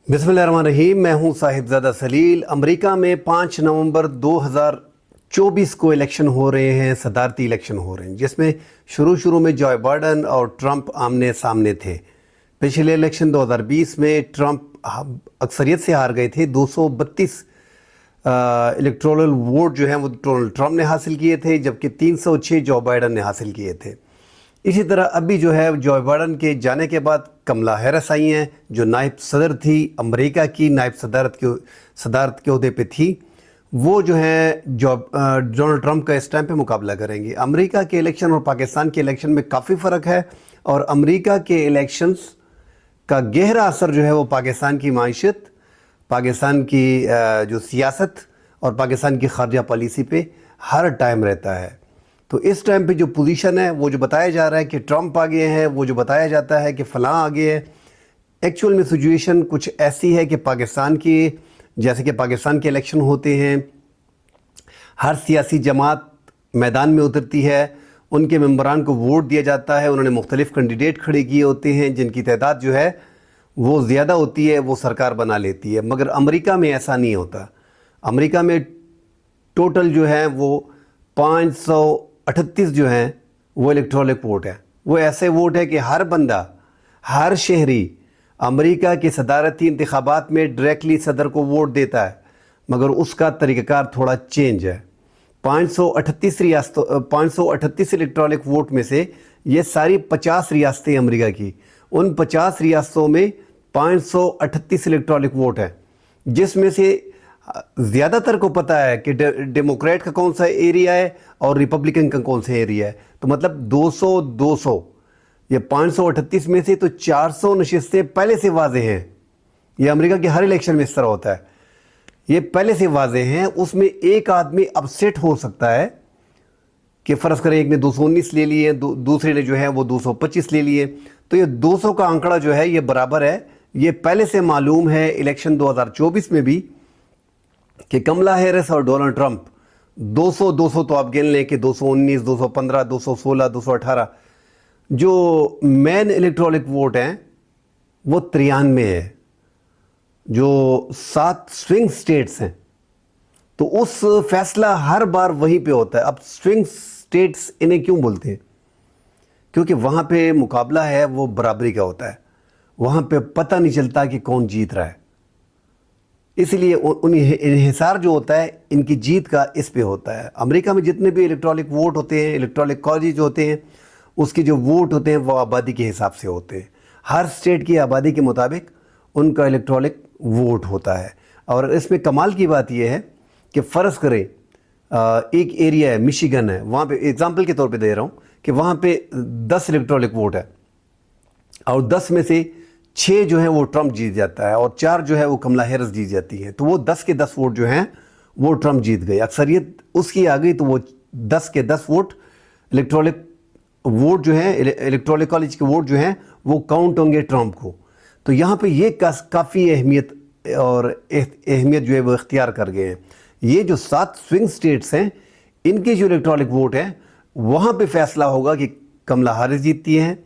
बिस्मिल्लाहिर्रहमानिर्रहीम। मैं हूं साहिबजादा सलील। अमेरिका में 5 नवंबर 2024 को इलेक्शन हो रहे हैं, सदारती इलेक्शन हो रहे हैं, जिसमें शुरू में जो बाइडन और ट्रंप आमने सामने थे। पिछले इलेक्शन 2020 में ट्रंप अक्सरियत से हार गए थे। 232 इलेक्टोरल वोट जो हैं वो डोनाल्ड ट्रंप ने हासिल किए थे, जबकि 306 जो बाइडन ने हासिल किए थे। इसी तरह अभी जो है जो बाइडन के जाने के बाद कमला हैरिस आई हैं, जो नायब सदर थी अमेरिका की, नायब सदारत के अहदे पे थी। वो जो है जो डोनाल्ड ट्रंप का इस टाइम पे मुकाबला करेंगे। अमेरिका के इलेक्शन और पाकिस्तान के इलेक्शन में काफ़ी फ़र्क है, और अमेरिका के इलेक्शंस का गहरा असर जो है वो पाकिस्तान की माइशत, पाकिस्तान की जो सियासत और पाकिस्तान की खारजा पॉलिसी पे हर टाइम रहता है। तो इस टाइम पे जो पोजीशन है, वो जो बताया जा रहा है कि ट्रंप आ गए हैं, वो जो बताया जाता है कि फ़लाँ आ गए हैं, एक्चुअल में सिचुएशन कुछ ऐसी है कि पाकिस्तान की, जैसे कि पाकिस्तान के इलेक्शन होते हैं, हर सियासी जमात मैदान में उतरती है, उनके मेंबरान को वोट दिया जाता है, उन्होंने मुख्तलिफ़ कैंडिडेट खड़े किए होते हैं, जिनकी तादाद जो है वो ज़्यादा होती है, वो सरकार बना लेती है। मगर अमेरिका में ऐसा नहीं होता। अमेरिका में टोटल जो है वो 538 जो हैं वो इलेक्ट्रॉनिक वोट है। वो ऐसे वोट है कि हर बंदा, हर शहरी अमेरिका के सदारती इंतखाबात में डायरेक्टली सदर को वोट देता है, मगर उसका तरीक़ाकार थोड़ा चेंज है। 538 इलेक्ट्रॉनिक वोट में से ये सारी 50 रियासतें अमेरिका की, उन 50 रियासतों में 538 इलेक्ट्रॉनिक वोट है, जिसमें से ज़्यादातर को पता है कि डेमोक्रेट का कौन सा एरिया है और रिपब्लिकन का कौन सा एरिया है। तो मतलब 200 ये 538 में से तो 400 नशिस्तें पहले से वाज़े हैं। ये अमेरिका के हर इलेक्शन में इस तरह होता है, ये पहले से वाज़े हैं। उसमें एक आदमी अपसेट हो सकता है कि फ़र्ज़ करें एक ने 219 ले लिए, दूसरे ने जो है वो 225 ले लिए, तो ये 200 का आंकड़ा जो है ये बराबर है। ये पहले से मालूम है इलेक्शन 2024 में भी कि कमला हैरिस और डोनाल्ड ट्रंप 200 तो आप गिन लें कि 219, 215, 216, 218 जो मेन इलेक्ट्रॉनिक वोट हैं वो 93 है। जो 7 स्विंग स्टेट्स हैं, तो उस फैसला हर बार वहीं पे होता है। अब स्विंग स्टेट्स इन्हें क्यों बोलते हैं? क्योंकि वहाँ पे मुकाबला है वो बराबरी का होता है, वहाँ पे पता नहीं चलता कि कौन जीत रहा है। इसलिए इन्हिसार जो होता है इनकी जीत का इस पे होता है। अमेरिका में जितने भी इलेक्ट्रॉनिक वोट होते हैं, इलेक्ट्रॉनिक कॉलेज होते हैं, उसके जो वोट होते हैं वो आबादी के हिसाब से होते हैं। हर स्टेट की आबादी के मुताबिक उनका इलेक्ट्रॉनिक वोट होता है। और इसमें कमाल की बात यह है कि फ़र्ज़ करें एक एरिया है, मिशिगन है, वहाँ पे एग्ज़ाम्पल के तौर पे दे रहा हूँ कि वहाँ पे 10 इलेक्ट्रॉनिक वोट है, और 10 में से 6 जो है वो ट्रंप जीत जाता है, और 4 जो है वो कमला हैरिस जीत जाती है। तो वो 10 के 10 वोट जो हैं वो ट्रंप जीत गए, अक्सरियत उसकी आ गई। तो वो 10 के 10 वोट इलेक्ट्रॉनिक वोट जो है, इलेक्ट्रॉनिक कॉलेज के वोट जो हैं वो काउंट होंगे ट्रंप को। तो यहाँ पे ये काफ़ी अहमियत जो है वो इख्तियार कर गए हैं। ये जो 7 स्विंग स्टेट्स हैं, इनके जो इलेक्ट्रॉनिक वोट हैं वहाँ पे फैसला होगा कि कमला हैरिस जीतती हैं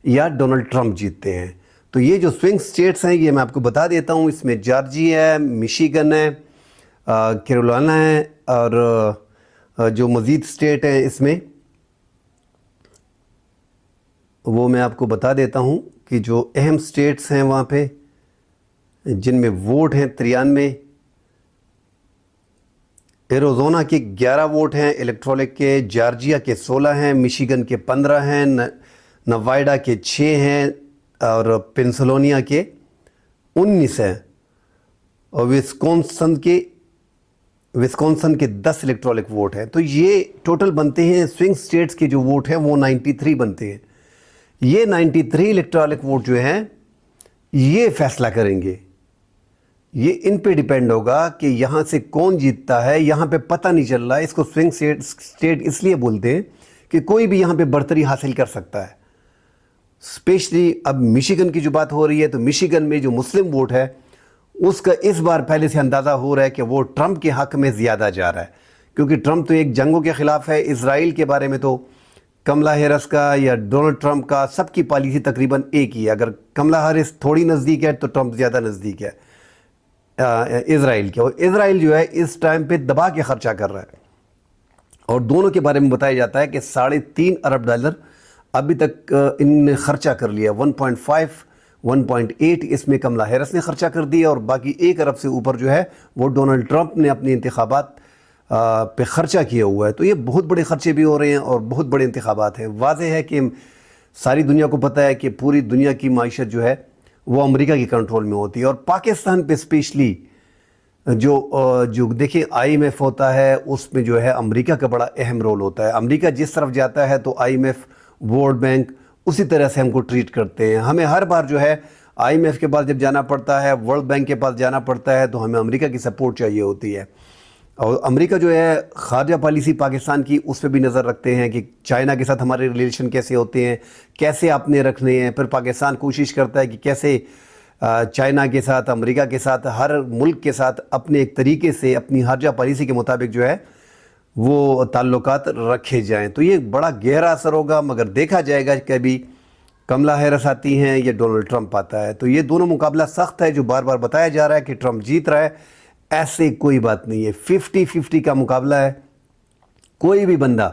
या डोनाल्ड ट्रंप जीतते हैं। तो ये जो स्विंग स्टेट्स हैं ये मैं आपको बता देता हूँ। इसमें जॉर्जिया है, मिशिगन है, कैरोलिना है, और जो मज़ीद स्टेट है इसमें वो मैं आपको बता देता हूँ कि जो अहम स्टेट्स हैं वहाँ पे जिनमें वोट हैं 93। एरिज़ोना के 11 वोट हैं इलेक्ट्रॉनिक के, जॉर्जिया के 16 हैं, मिशिगन के 15 हैं, नवादा के 6 हैं, और पेंसिल्वेनिया के 19 हैं, और विस्कॉन्सिन के 10 इलेक्ट्रॉनिक वोट हैं। तो ये टोटल बनते हैं, स्विंग स्टेट्स के जो वोट हैं वो 93 बनते हैं। ये 93 इलेक्ट्रॉनिक वोट जो हैं ये फैसला करेंगे। ये इन पे डिपेंड होगा कि यहाँ से कौन जीतता है। यहाँ पे पता नहीं चल रहा है। इसको स्विंग स्टेट इसलिए बोलते हैं कि कोई भी यहाँ पे बढ़तरी हासिल कर सकता है। स्पेशली अब मिशिगन की जो बात हो रही है, तो मिशिगन में जो मुस्लिम वोट है उसका इस बार पहले से अंदाज़ा हो रहा है कि वो ट्रंप के हक़ में ज़्यादा जा रहा है, क्योंकि ट्रंप तो एक जंगों के ख़िलाफ़ है। इसराइल के बारे में तो कमला हैरिस का या डोनाल्ड ट्रंप का, सबकी पॉलिसी तकरीबन एक ही है। अगर कमला हैरिस थोड़ी नज़दीक है तो ट्रंप ज़्यादा नज़दीक है इज़राइल के। और इज़राइल जो है इस टाइम पे दबा के ख़र्चा कर रहा है, और दोनों के बारे में बताया जाता है कि $3.5 अरब अभी तक इनने ख़र्चा कर लिया। 1.5 1.8 इसमें कमला हैरिस ने ख़र्चा कर दिया, और बाकी 1 अरब से ऊपर जो है वो डोनाल्ड ट्रंप ने अपने इंतखाबात पे ख़र्चा किया हुआ है। तो ये बहुत बड़े ख़र्चे भी हो रहे हैं और बहुत बड़े इंतखाबात हैं। वाज़ेह है कि सारी दुनिया को पता है कि पूरी दुनिया की माइशत जो है वो अमेरिका के कंट्रोल में होती है, और पाकिस्तान पे स्पेशली जो देखिए IMF होता है उसमें जो है अमेरिका का बड़ा अहम रोल होता है। अमेरिका जिस तरफ जाता है तो IMF, वर्ल्ड बैंक उसी तरह से हमको ट्रीट करते हैं। हमें हर बार जो है IMF के पास जब जाना पड़ता है, वर्ल्ड बैंक के पास जाना पड़ता है, तो हमें अमेरिका की सपोर्ट चाहिए होती है। और अमेरिका जो है खारजा पॉलिसी पाकिस्तान की उस पर भी नज़र रखते हैं कि चाइना के साथ हमारे रिलेशन कैसे होते हैं, कैसे आपने रखने हैं। फिर पाकिस्तान कोशिश करता है कि कैसे चाइना के साथ, अमेरिका के साथ, हर मुल्क के साथ अपने एक तरीके से अपनी खारजा पॉलिसी के मुताबिक जो है वो ताल्लुकात रखे जाएं। तो ये बड़ा गहरा असर होगा, मगर देखा जाएगा कि कभी कमला हैरिस आती हैं या डोनाल्ड ट्रंप आता है। तो ये दोनों मुकाबला सख्त है, जो बार बार बताया जा रहा है कि ट्रंप जीत रहा है। ऐसे कोई बात नहीं है, 50-50 का मुकाबला है। कोई भी बंदा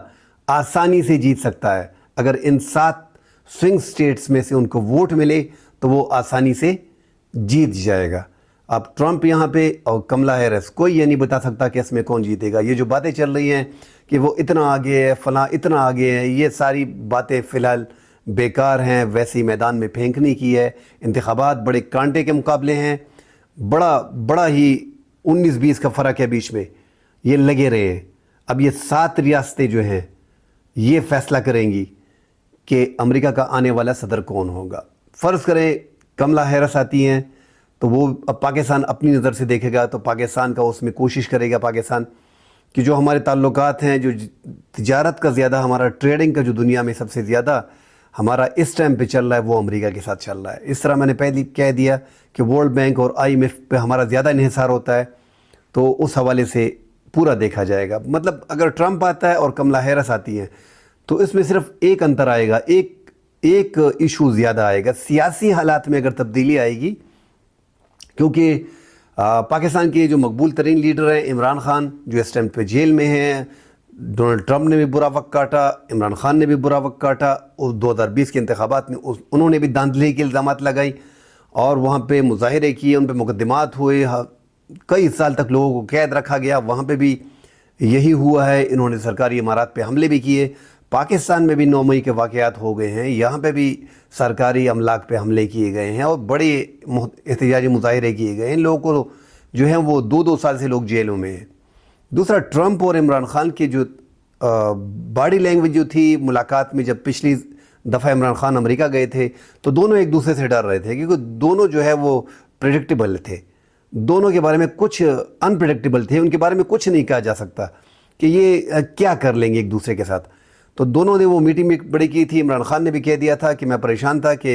आसानी से जीत सकता है। अगर इन 7 स्विंग स्टेट्स में से उनको वोट मिले तो वो आसानी से जीत जाएगा। अब ट्रंप यहाँ पे और कमला हैरिस, कोई ये नहीं बता सकता कि इसमें कौन जीतेगा। ये जो बातें चल रही हैं कि वो इतना आगे है, फलां इतना आगे है, ये सारी बातें फ़िलहाल बेकार हैं। वैसे ही मैदान में फेंकने की है। इंतखाबात बड़े कांटे के मुकाबले हैं, बड़ा ही 19-20 का फ़र्क है बीच में, ये लगे रहे हैं। अब ये 7 रियासतें जो हैं ये फ़ैसला करेंगी कि अमेरिका का आने वाला सदर कौन होगा। फ़र्ज़ करें कमला हैरिस आती हैं तो वो अब पाकिस्तान अपनी नज़र से देखेगा, तो पाकिस्तान का उसमें कोशिश करेगा पाकिस्तान कि जो हमारे ताल्लुकात हैं, जो तिजारत का ज़्यादा, हमारा ट्रेडिंग का जो दुनिया में सबसे ज़्यादा हमारा इस टाइम पे चल रहा है वो अमेरिका के साथ चल रहा है। इस तरह मैंने पहले कह दिया कि वर्ल्ड बैंक और IMF पे हमारा ज़्यादा इन्हिसार होता है, तो उस हवाले से पूरा देखा जाएगा। मतलब अगर ट्रंप आता है और कमला हैरिस आती हैं तो इसमें सिर्फ एक अंतर आएगा, एक इशू ज़्यादा आएगा। सियासी हालात में अगर तब्दीली आएगी, क्योंकि पाकिस्तान के जो मकबूल तरीन लीडर हैं इमरान खान, जो इस टाइम पे जेल में हैं, डोनाल्ड ट्रंप ने भी बुरा वक्त काटा, इमरान खान ने भी बुरा वक्त काटा। उस 2020 के इंतखाबात में उन्होंने भी धांधली के इल्ज़ामात लगाई और वहाँ पे मुजाहरे किए, उन पे मुकदमात हुए, कई साल तक लोगों को कैद रखा गया। वहाँ पे भी यही हुआ है। इन्होंने सरकारी इमारत पे हमले भी किए। पाकिस्तान में भी 9 मई के वाक़यात हो गए हैं, यहाँ पे भी सरकारी अमलाक पे हमले किए गए हैं और बड़े एहतजाजी मुजाहरे किए गए हैं। लोगों को जो हैं वो 2-2 साल से लोग जेलों में हैं। दूसरा, ट्रंप और इमरान खान की जो बॉडी लैंग्वेज जो थी मुलाकात में, जब पिछली दफ़ा इमरान खान अमेरिका गए थे तो दोनों एक दूसरे से डर रहे थे, क्योंकि दोनों जो है वो प्रेडिक्टेबल थे। दोनों के बारे में कुछ अनप्रेडिक्टेबल थे, उनके बारे में कुछ नहीं कहा जा सकता कि ये क्या कर लेंगे एक दूसरे के साथ। तो दोनों ने वो मीटिंग भी बड़ी की थी। इमरान खान ने भी कह दिया था कि मैं परेशान था कि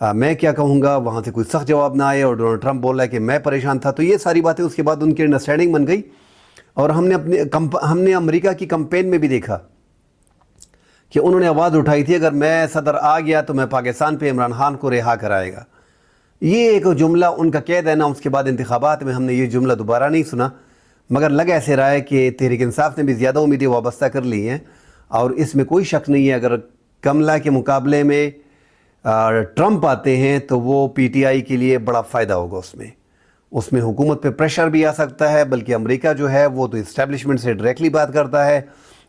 मैं क्या कहूँगा, वहाँ से कोई सख्त जवाब ना आए, और डोनाल्ड ट्रंप बोल रहा है कि मैं परेशान था। तो ये सारी बातें उसके बाद उनकी अंडरस्टैंडिंग बन गई। और हमने अमेरिका की कैंपेन में भी देखा कि उन्होंने आवाज़ उठाई थी, अगर मैं सदर आ गया तो मैं पाकिस्तान पे इमरान खान को रिहा कराएगा। ये एक जुमला उनका कह देना, उसके बाद इंतखाबात में हमने ये जुमला दोबारा नहीं सुना। मगर लग ऐसे रहा है कि तहरीक इंसाफ ने भी ज़्यादा उम्मीदें वाबस्ता कर ली हैं, और इसमें कोई शक नहीं है अगर कमला के मुकाबले में ट्रंप आते हैं तो वो PTI के लिए बड़ा फ़ायदा होगा। उसमें हुकूमत पे प्रेशर भी आ सकता है, बल्कि अमेरिका जो है वो तो इस्टेब्लिशमेंट से डायरेक्टली बात करता है।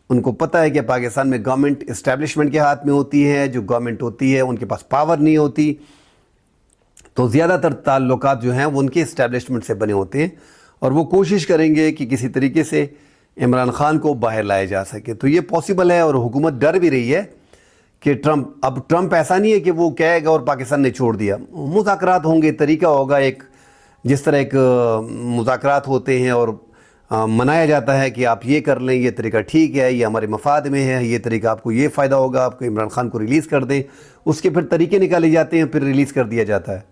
उनको पता है कि पाकिस्तान में गवर्नमेंट इस्टेब्लिशमेंट के हाथ में होती है, जो गवर्नमेंट होती है उनके पास पावर नहीं होती, तो ज़्यादातर ताल्लुकात जो हैं वो उनके इस्टेब्लिशमेंट से बने होते हैं, और वो कोशिश करेंगे कि किसी तरीके से इमरान खान को बाहर लाया जा सके। तो ये पॉसिबल है, और हुकूमत डर भी रही है कि ट्रंप ऐसा नहीं है कि वो कहेगा और पाकिस्तान ने छोड़ दिया। मुज़ाकरात होंगे, तरीका होगा एक, जिस तरह एक मुज़ाकरात होते हैं और मनाया जाता है कि आप ये कर लें, ये तरीका ठीक है, ये हमारे मफाद में है, ये तरीका आपको ये फ़ायदा होगा, आपको इमरान खान को रिलीज़ कर दें। उसके फिर तरीके निकाले जाते हैं, फिर रिलीज़ कर दिया जाता है।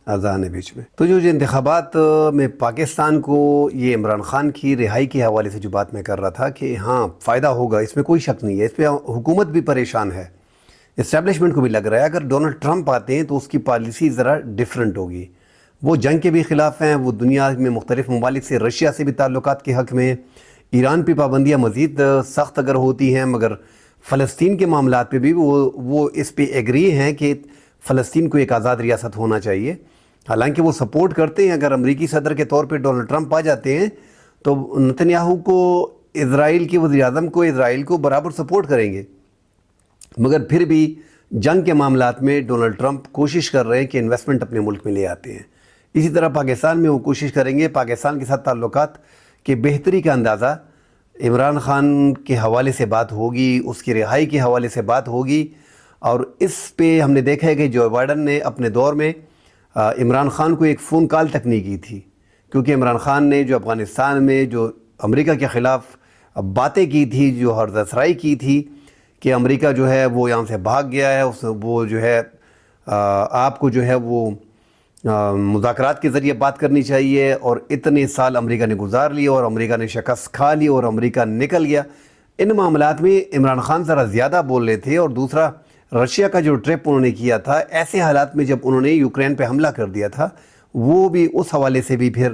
اذان ہے بیچ میں. تو جو انتخابات میں پاکستان کو یہ عمران خان کی رہائی کے حوالے سے جو بات میں کر رہا تھا کہ ہاں فائدہ ہوگا، اس میں کوئی شک نہیں ہے. اس پہ حکومت بھی پریشان ہے، اسٹیبلشمنٹ کو بھی لگ رہا ہے اگر ڈونلڈ ٹرمپ آتے ہیں تو اس کی پالیسی ذرا ڈیفرنٹ ہوگی. وہ جنگ کے بھی خلاف ہیں، وہ دنیا میں مختلف ممالک سے، رشیا سے بھی تعلقات کے حق میں، ایران پہ پابندیاں مزید سخت اگر ہوتی ہیں، مگر فلسطین کے معاملات پہ بھی وہ اس پہ ایگری ہیں کہ فلسطین کو ایک آزاد ریاست ہونا چاہیے. حالانکہ وہ سپورٹ کرتے ہیں، اگر امریکی صدر کے طور پہ ڈونلڈ ٹرمپ آ جاتے ہیں تو نتنیاہو کو، اسرائیل کے وزیر اعظم کو، اسرائیل کو برابر سپورٹ کریں گے. مگر پھر بھی جنگ کے معاملات میں ڈونلڈ ٹرمپ کوشش کر رہے ہیں کہ انویسٹمنٹ اپنے ملک میں لے آتے ہیں. اسی طرح پاکستان میں وہ کوشش کریں گے. پاکستان کے ساتھ تعلقات کے بہتری کا اندازہ عمران خان کے حوالے سے بات ہوگی، اس کی رہائی کے حوالے سے بات ہوگی. اور اس پہ ہم نے دیکھا ہے کہ جو بائیڈن نے اپنے دور میں عمران خان کو ایک فون کال تک نہیں کی تھی، کیونکہ عمران خان نے جو افغانستان میں جو امریکہ کے خلاف باتیں کی تھی، جو حرز اسرائی کی تھی کہ امریکہ جو ہے وہ یہاں سے بھاگ گیا ہے، وہ جو ہے آپ کو جو ہے وہ مذاکرات کے ذریعے بات کرنی چاہیے، اور اتنے سال امریکہ نے گزار لیے اور امریکہ نے شکست کھا لی اور امریکہ نکل گیا. ان معاملات میں عمران خان ذرا زیادہ بول رہے تھے. اور دوسرا، رشیا کا جو ٹرپ انہوں نے کیا تھا ایسے حالات میں جب انہوں نے یوکرین پہ حملہ کر دیا تھا، وہ بھی اس حوالے سے بھی پھر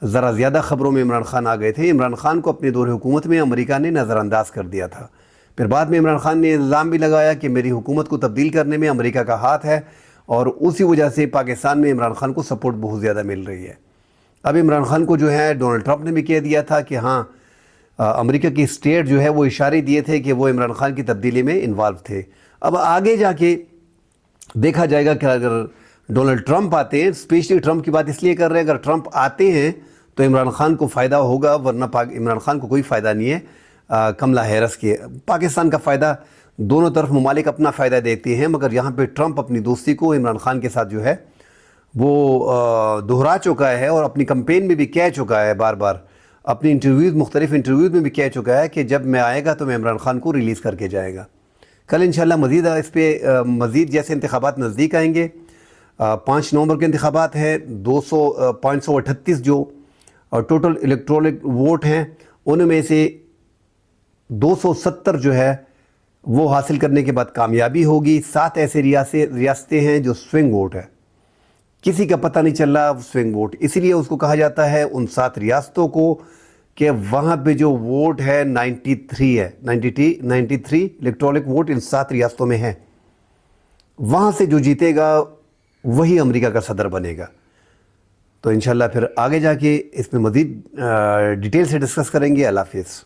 ذرا زیادہ خبروں میں عمران خان آ گئے تھے. عمران خان کو اپنے دور حکومت میں امریکہ نے نظر انداز کر دیا تھا. پھر بعد میں عمران خان نے الزام بھی لگایا کہ میری حکومت کو تبدیل کرنے میں امریکہ کا ہاتھ ہے، اور اسی وجہ سے پاکستان میں عمران خان کو سپورٹ بہت زیادہ مل رہی ہے. اب عمران خان کو جو ہے ڈونلڈ ٹرمپ نے بھی کہہ دیا تھا کہ ہاں امریکہ کی اسٹیٹ جو ہے وہ اشارے دیے تھے کہ وہ عمران خان کی تبدیلی میں انوالو تھے. اب آگے جا کے دیکھا جائے گا کہ اگر ڈونلڈ ٹرمپ آتے ہیں، اسپیشلی ٹرمپ کی بات اس لیے کر رہے ہیں، اگر ٹرمپ آتے ہیں تو عمران خان کو فائدہ ہوگا، ورنہ عمران خان کو کوئی فائدہ نہیں ہے. کملا ہیرس کے پاکستان کا فائدہ، دونوں طرف ممالک اپنا فائدہ دیتے ہیں، مگر یہاں پہ ٹرمپ اپنی دوستی کو عمران خان کے ساتھ جو ہے وہ دہرا چکا ہے، اور اپنی کمپین میں بھی کہہ چکا ہے، بار بار اپنی مختلف انٹرویوز میں بھی کہہ چکا ہے کہ جب میں آئے گا تو میں عمران خان کو ریلیز کر کے جائے گا. کل انشاءاللہ مزید اس پہ مزید جیسے انتخابات نزدیک آئیں گے. 5 نومبر کے انتخابات ہیں. 538 جو ٹوٹل الیکٹرولک ووٹ ہیں، ان میں سے 270 جو ہے وہ حاصل کرنے کے بعد کامیابی ہوگی. 7 ایسے ریاستیں ہیں جو سوئنگ ووٹ ہے، کسی کا پتہ نہیں چل رہا سوئنگ ووٹ. اسی لیے اس کو کہا جاتا ہے ان 7 ریاستوں کو کہ وہاں پہ جو ووٹ ہے 93 ہے، 93 الیکٹرولک ووٹ ان 7 ریاستوں میں ہے. وہاں سے جو جیتے گا وہی امریکہ کا صدر بنے گا. تو انشاءاللہ پھر آگے جا کے اس میں مزید ڈیٹیل سے ڈسکس کریں گے. اللہ حافظ.